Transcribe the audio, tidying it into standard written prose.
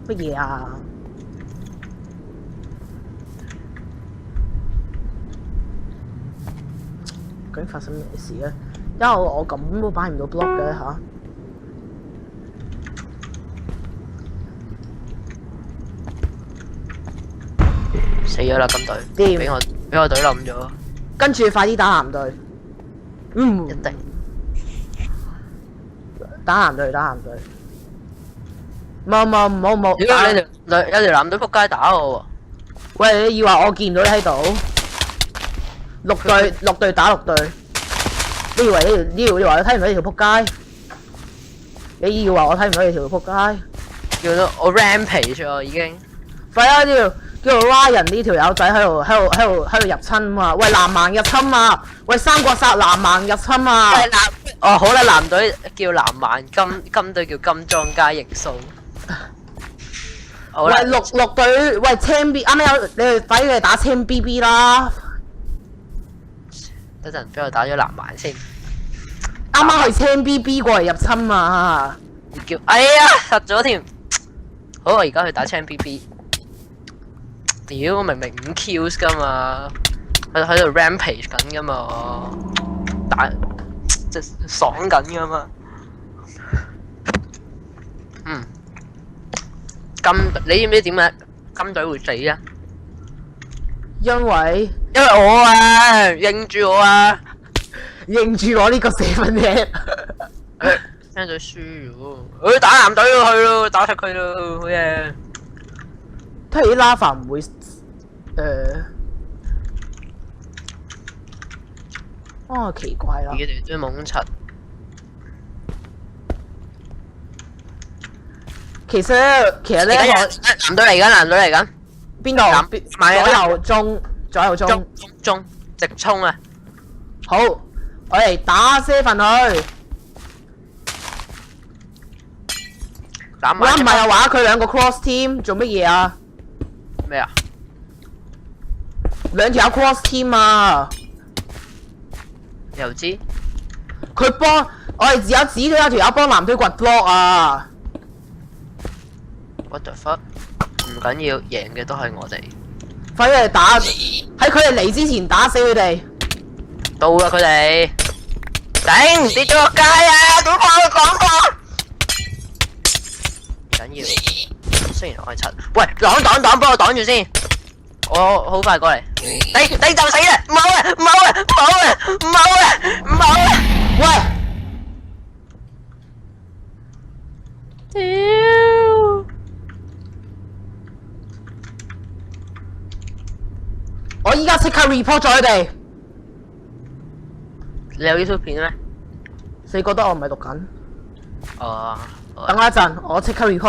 乜嘢啊？究竟發生咩事咧？因為我咁都擺唔到 block 嘅嚇。死咗啦金隊，掂俾我隊冧咗。跟住快啲打藍隊。嗯，一定。打藍隊，打藍隊。冇，如果你有條藍隊仆街打我喎。喂，你以為我見唔到你喺度？六隊打6隊。你以為你話你睇唔到你條仆街？你以為我睇唔到你條仆街？叫到我 rampage 咗已經。快啊！叫做 Ryan 呢條友仔喺度入侵啊！喂，藍盲入侵啊！喂，三國殺藍盲入侵啊！喂哦好啦，藍隊叫藍蠻，金隊叫金裝加逆數。好啦，喂，六隊，喂青 B，啱啱有你哋快啲嚟打青 BB 啦！等陣俾我打咗藍蠻先。啱啱係青 BB 過嚟入侵啊！叫哎呀實咗添。好，我而家去打青 BB。屌，我明明5 kills 噶嘛，喺度 rampage 緊噶嘛，打即係爽緊噶嘛。你知唔知點解金隊會死啊？因為我啊，認住我啊，認住我呢個四分嘢。聽咗輸咗，打藍隊去咯，打出佢咯，好嘢。睇嚟啲 lava 唔會奇怪啦。佢哋追懵柒。其實咧，藍隊嚟緊，藍隊嚟緊。邊度？左右中，直衝啊！好，我嚟打7去。唔係又話佢兩個 cross team 做乜嘢啊？咩啊？兩條友 cross team 啊！又知？佢幫我哋只有指到有條友幫藍隊掘 block 啊！ What the fuck？ 唔緊要，贏嘅都係我哋。快啲嚟打！喺佢哋嚟之前打死佢哋。到啦佢哋！頂跌咗落街啊！點解我講過？唔緊要，雖然我係柒。喂，擋，幫我擋住先。我好快過嚟。你就死啦！唔好啊！喂！屌！我依家即刻 report 咗佢哋。你有 YouTube 片咩？你覺得我唔係讀緊？哦。等我一陣，我即刻 report。